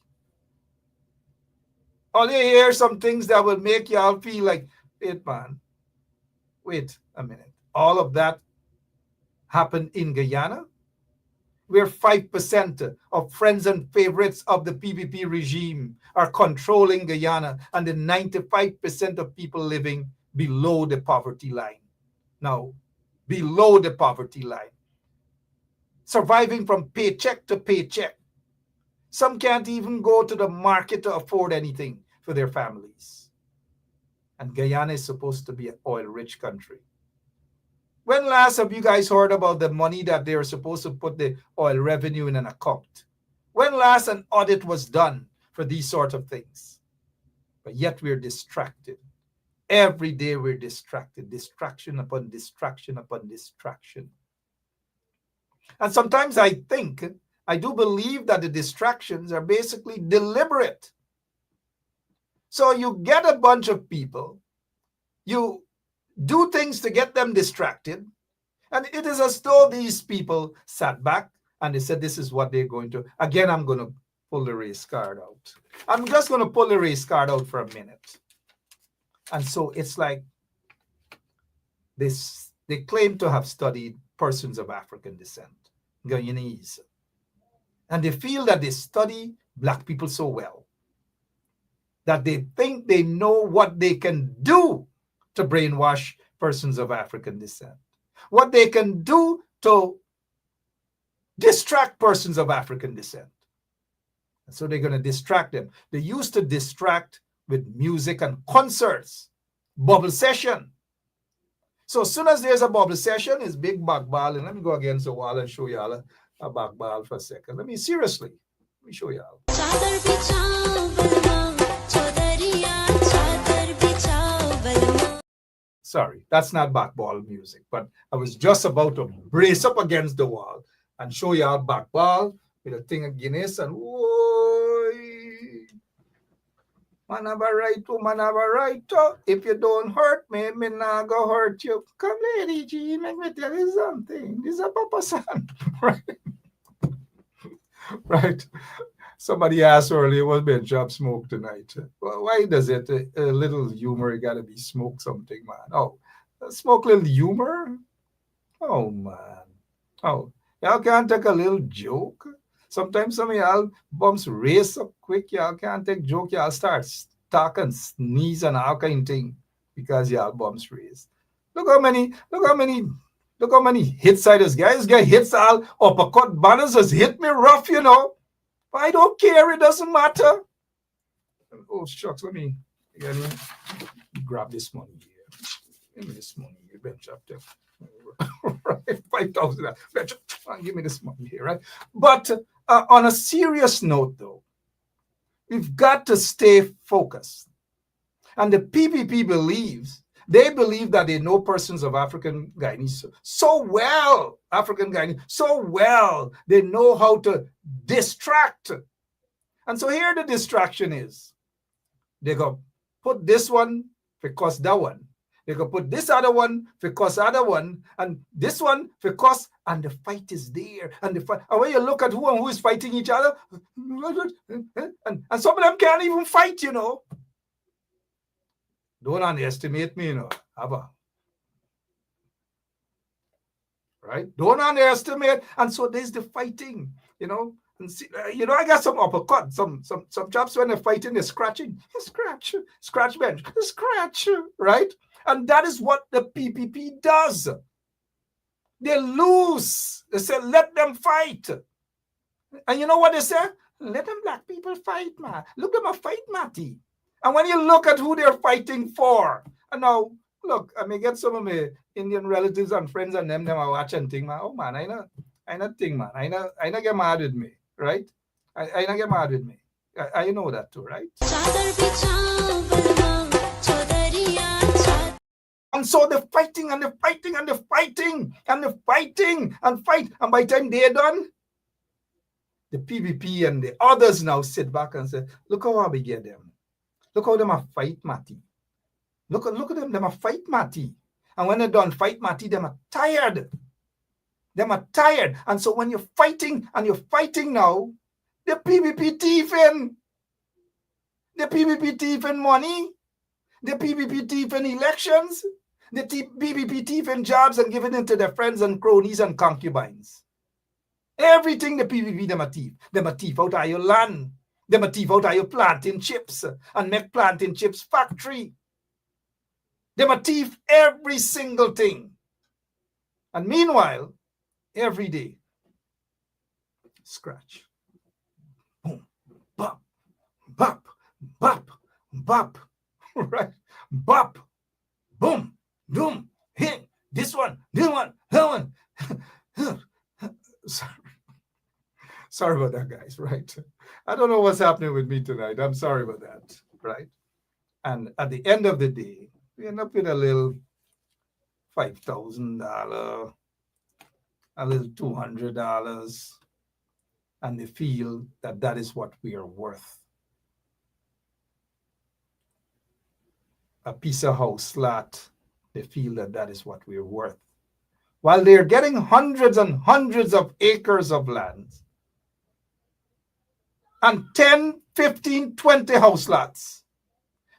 All you hear some things that will make y'all feel like, wait, man, wait a minute. All of that happened in Guyana, where 5% of friends and favorites of the PPP regime are controlling Guyana, and the 95% of people living below the poverty line. Now, below the poverty line. Surviving from paycheck to paycheck. Some can't even go to the market to afford anything for their families. And Guyana is supposed to be an oil-rich country. When last have you guys heard about the money that they are supposed to put the oil revenue in an account? When last an audit was done for these sort of things? But yet we're distracted. Every day we're distracted. Distraction upon distraction upon distraction. And sometimes I do believe that the distractions are basically deliberate. So you get a bunch of people, you do things to get them distracted, and it is as though these people sat back and they said, this is what they're going to. Again, I'm going to pull the race card out. I'm just going to pull the race card out for a minute. And so it's like this, they claim to have studied persons of African descent, Guyanese. And they feel that they study black people so well that they think they know what they can do to brainwash persons of African descent, what they can do to distract persons of African descent. And so they're going to distract them. They used to distract with music and concerts, bubble session. So as soon as there's a bubble session, it's big back ball. And let me go against the wall and show y'all a back ball for a second. Seriously, let me show y'all. Sorry, that's not back ball music, but I was just about to brace up against the wall and show y'all back ball with a thing of Guinness and whoa. Man have a right to, man have a right to. If you don't hurt me, me not go hurt you. Come, Lady G, make me tell you something. This is a Papa son. Right? Right. Somebody asked earlier, what's been job smoke tonight? Well, why does it? A little humor, it got to be smoke something, man. Oh, smoke little humor? Oh, man. Oh, y'all can't take a little joke? Sometimes some of y'all bumps race up quick. Y'all can't take joke. Y'all start talking, sneeze and all kind of thing because y'all bumps race. Look how many hits I just guys get hits all uppercut banners has hit me rough, you know. I don't care, it doesn't matter. Oh shucks, let me grab this money here. Give me this money here, bench up there. Right, 5,000. Give me this money here, right? But on a serious note, though, we've got to stay focused. And the PPP they believe that they know persons of African Guyanese so well, African Guyanese so well, they know how to distract. And so here the distraction is. They go put this one because that one. They go put this other one because other one, and this one because, and the fight is there. And the fight, and when you look at who and who is fighting each other, and some of them can't even fight, you know. Don't underestimate me, you know. Abba. Right? Don't underestimate. And so there's the fighting, you know. And see, I got some uppercut, some chops when they're fighting, they're scratching. Scratch bench, scratch, right? And that is what the PPP does. They lose. They say, let them fight. And you know what they say? Let them black people fight, man. Look at them fight, Matty. And when you look at who they're fighting for, and now, look, I may get some of my Indian relatives and friends and them are watching thing, man. Oh, man, I know thing, man. I know get mad with me, right? I know get mad with me. I know that too, right? And so they're fighting and they're fighting and they're fighting and they're fighting and fight. And by the time they're done, the PVP and the others now sit back and say, look how we get them. Look how them a fight, Matty. Look at them a fight, Matty. And when they're done fight, Matty, them are tired. Them are tired. And so when you're fighting and you're fighting now, the PVP thieving. The PVP thieving money. The PVP thieving elections. The PVP thieving jobs and giving it to their friends and cronies and concubines. Everything the PVP them a thief. Them a thief out of your land. Them a thief out of your planting chips and make planting chips factory. Them a thief every single thing. And meanwhile, every day, scratch. Boom, bop, bop, bop, bop, right? Bop, boom, boom, hit, this one, that one. Sorry about that, guys, right? I don't know what's happening with me tonight. I'm sorry about that, right? And at the end of the day, we end up with a little $5,000, a little $200, and they feel that that is what we are worth. A piece of house lot, they feel that that is what we are worth. While they're getting hundreds and hundreds of acres of land and 10, 15, 20 house lots,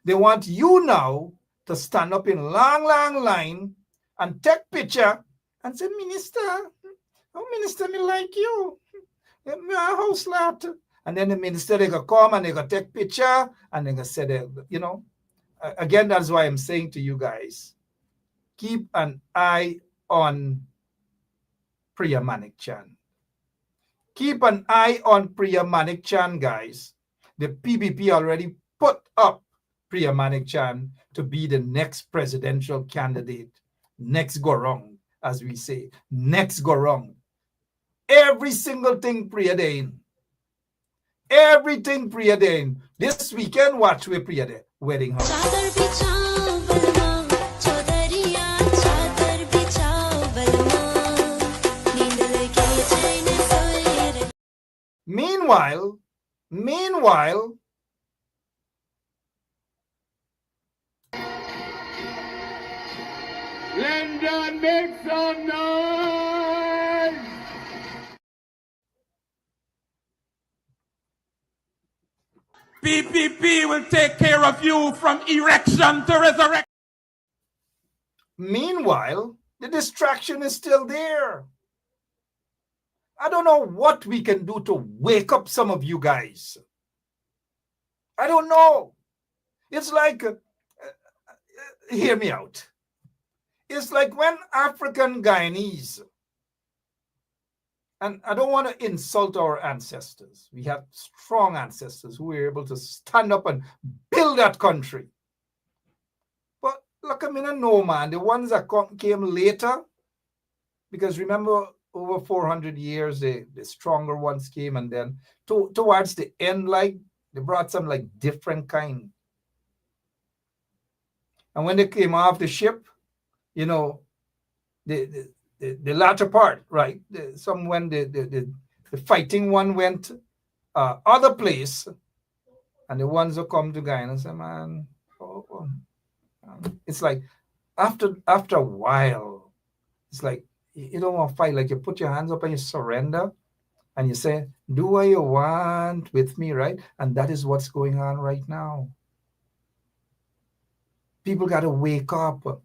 they want you now to stand up in long, long line and take picture and say, Minister, oh, Minister, me like you. Me a house lot. And then the minister, they go come and they go take picture and they go say, that, you know, again, that's why I'm saying to you guys, keep an eye on Priya Manik-Chan. Keep an eye on Priya Manik-Chan, guys. The PBP already put up Priya Manik-Chan to be the next presidential candidate. Next go wrong, as we say. Next go wrong. Every single thing Priya Dane. Everything Priya Dane. This weekend, watch with Priya Dane. Wedding house. Meanwhile, London, make some noise! PPP will take care of you from erection to resurrection. Meanwhile, the distraction is still there. I don't know what we can do to wake up some of you guys. I don't know. It's like, hear me out. It's like when African Guyanese, and I don't want to insult our ancestors. We have strong ancestors who were able to stand up and build that country. But look, I mean, I know, man, the ones that came later, because remember, over 400 years, the stronger ones came, and then towards the end, like, they brought some like different kind. And when they came off the ship, you know, the latter part, right? When the fighting one went other place, and the ones who come to Guyana say, man, it's like after a while, it's like you don't want to fight. Like you put your hands up and you surrender, and you say, do what you want with me, right? And that is what's going on right now. People got to wake up.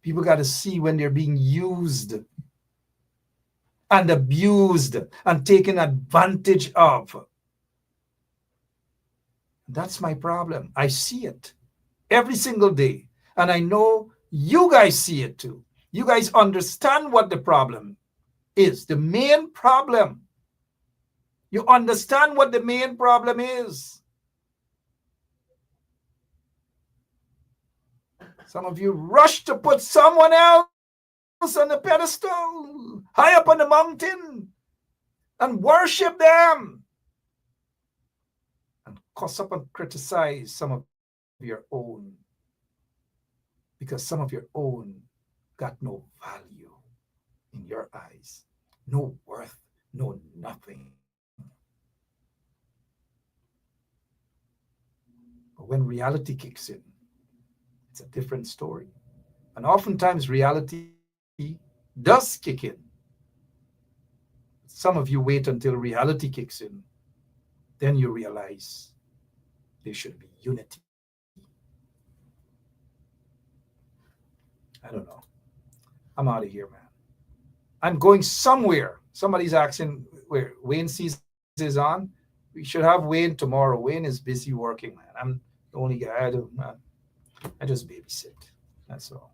People got to see when they're being used and abused and taken advantage of. That's my problem. I see it every single day. And I know you guys see it too. You guys understand what the problem is, the main problem. You understand what the main problem is. Some of you rush to put someone else on the pedestal, high up on the mountain, and worship them. And cuss up and criticize some of your own. because some of your own got no value in your eyes, no worth, no nothing. But when reality kicks in, it's a different story. And oftentimes reality does kick in. Some of you wait until reality kicks in, then you realize there should be unity. I don't know. I'm out of here, man. I'm going somewhere. Somebody's asking where Wayne sees is on. We should have Wayne tomorrow. Wayne is busy working, man. I'm the only guy I just babysit. That's all.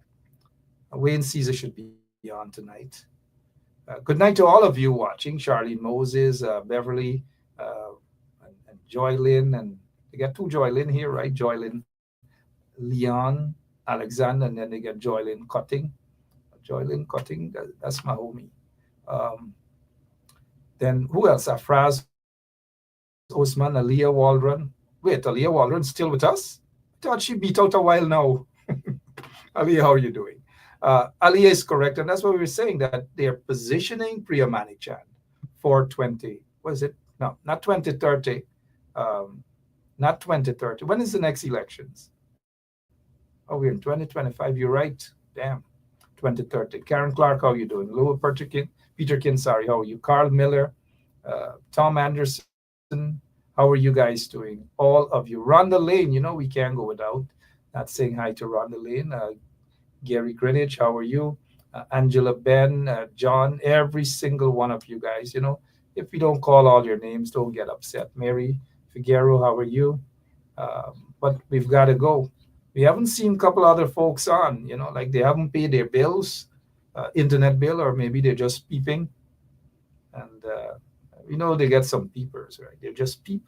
Wayne Caesar should be on tonight. Good night to all of you watching. Charlene Moses, Beverly, and Joylyn. And they got two Joylyn here, right? Joylyn Leon, Alexander, and then they got Joylyn Cutting. Joylyn Cutting, that's my homie. Then who else? Afraz Osman, Aliyah Waldron. Wait, Aliyah Waldron's still with us? I thought she beat out a while now. Aliyah, how are you doing? Aliyah is correct, and that's what we were saying, that they're positioning Priya Manichan for 20. What is it? No, not 2030. Not 2030. When is the next elections? Oh, we're in 2025. You're right. Damn. 2030. Karen Clark, how are you doing? Lou Peterkin, sorry, how are you? Carl Miller, Tom Anderson, how are you guys doing? All of you. Rhonda Lane, you know we can't go without not saying hi to Rhonda Lane. Gary Greenwich, how are you? Angela Ben, John, every single one of you guys. You know, if we don't call all your names, don't get upset. Mary Figueroa, how are you? But we've got to go. We haven't seen a couple other folks on, you know, like they haven't paid their bills, internet bill, or maybe they're just peeping. And, you know, they get some peepers, right? They're just peep.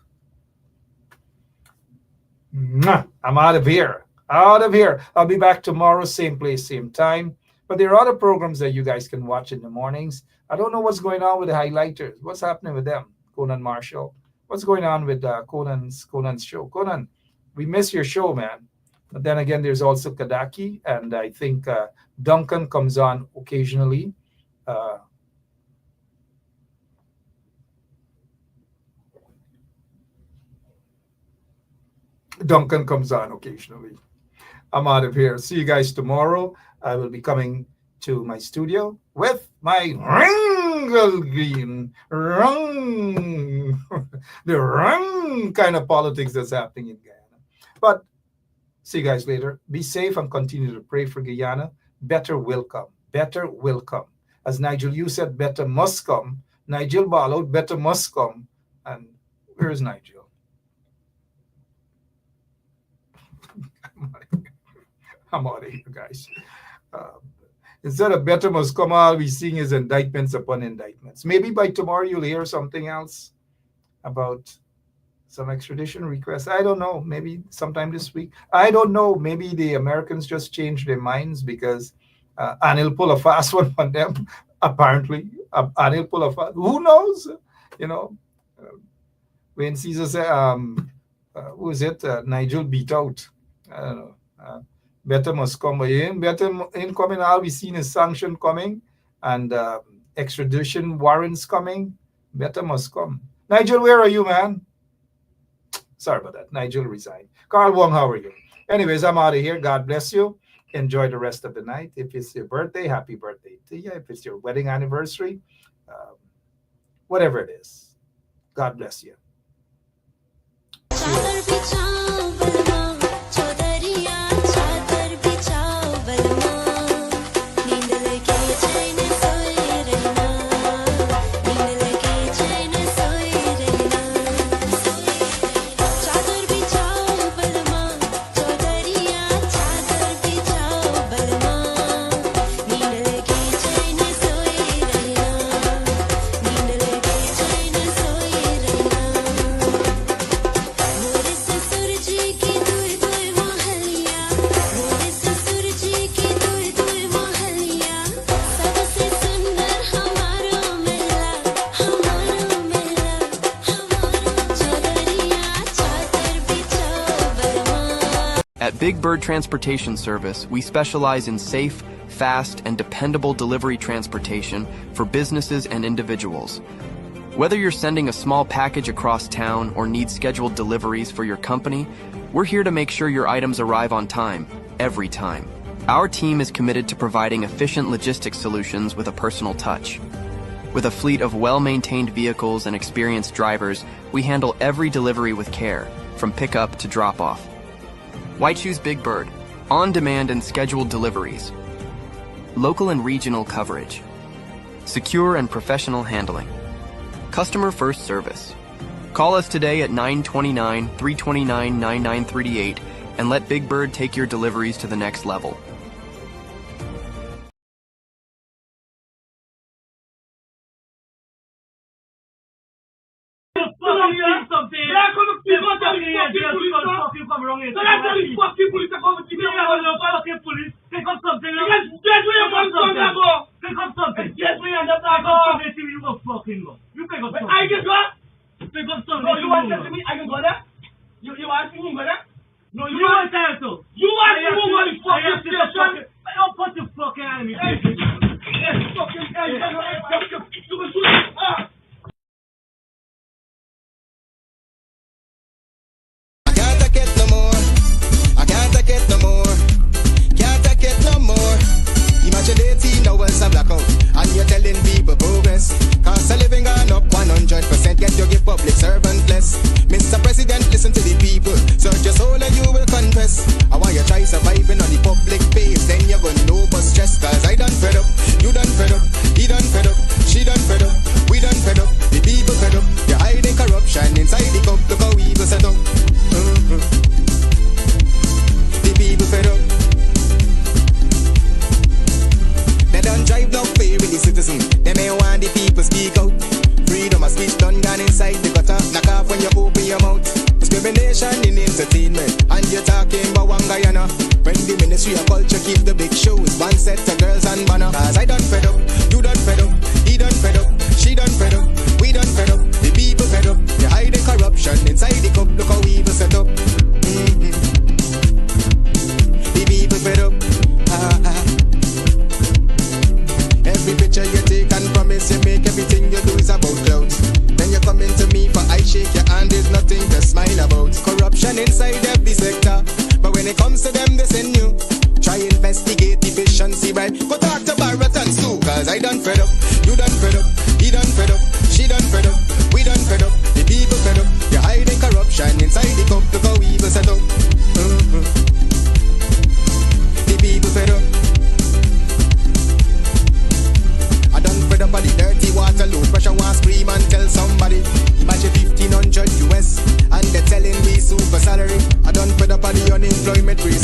I'm out of here. Out of here. I'll be back tomorrow, same place, same time. But there are other programs that you guys can watch in the mornings. I don't know what's going on with the highlighters. What's happening with them? Conan Marshall. What's going on with Conan's show? Conan, we miss your show, man. But then again, there's also Kadaki, and I think Duncan comes on occasionally. Duncan comes on occasionally. I'm out of here. See you guys tomorrow. I will be coming to my studio with my Ringle Green, the wrong kind of politics that's happening in Guyana. But see you guys later. Be safe and continue to pray for Guyana. Better will come. Better will come. As Nigel, you said, better must come. Nigel Barlow, better must come. And where is Nigel? I'm out of here, guys. Instead of better must come, all we're seeing is indictments upon indictments. Maybe by tomorrow you'll hear something else about some extradition requests. I don't know. Maybe sometime this week. I don't know. Maybe the Americans just changed their minds because Anil pull a fast one on them. Apparently, Anil pull a fast. Who knows? You know, when Caesar said, who is it? Nigel beat out. I don't know. Better must come in. Better in coming. All we seen is sanction coming and extradition warrants coming. Better must come. Nigel, where are you, man? Sorry about that. Nigel resigned. Carl Wong, how are you? Anyways, I'm out of here. God bless you. Enjoy the rest of the night. If it's your birthday, happy birthday to you. If it's your wedding anniversary, whatever it is, God bless you. Big Bird Transportation Service, we specialize in safe, fast, and dependable delivery transportation for businesses and individuals. Whether you're sending a small package across town or need scheduled deliveries for your company, we're here to make sure your items arrive on time, every time. Our team is committed to providing efficient logistics solutions with a personal touch. With a fleet of well-maintained vehicles and experienced drivers, we handle every delivery with care, from pickup to drop-off. Why choose Big Bird? On-demand and scheduled deliveries. Local and regional coverage. Secure and professional handling. Customer-first service. Call us today at 929-329-9938 and let Big Bird take your deliveries to the next level. And you're telling people progress. Cost of living gone up 100%. Get your give public servant bless. Mr. President, listen to the people. Search your soul and you will confess. I want you try surviving on the public base. Then you're gonna know but stress. Cause I done fed up, you done fed up, he done fed up, she done fed up, we done fed up, the people fed up. You're hiding corruption inside the cup. Look how evil set up. The people fed up. They don't drive no fair with the citizen. They may want the people speak out. Freedom of speech done gone inside the gutter. Knock off when you open your mouth. Discrimination in entertainment. And you're talking about one Guyana. When the Ministry of Culture keep the big shows. One set of girls and banner. Cause I done fed up, you done fed up, he done fed up, she done fed up, we done fed up, the people fed up. You're hiding corruption inside the cup. Look how evil set up. The people fed up. Every picture you take and promise you make, everything you do is about clouds. Then you come into me for I shake your hand, there's nothing to smile about. Corruption inside every sector, but when it comes to them they send you. Try investigate efficiency, right? Go talk to Baratans too. Cause I done fed up, you done fed up, he done fed up, she done fed up, we done fed up, the people fed up. You're hiding corruption inside the cup. Look how evil set up. The people fed up. Fed up on the dirty water, low pressure, want scream and tell somebody. Imagine 1500 US and they're telling me super salary. I done fed up on the unemployment rate.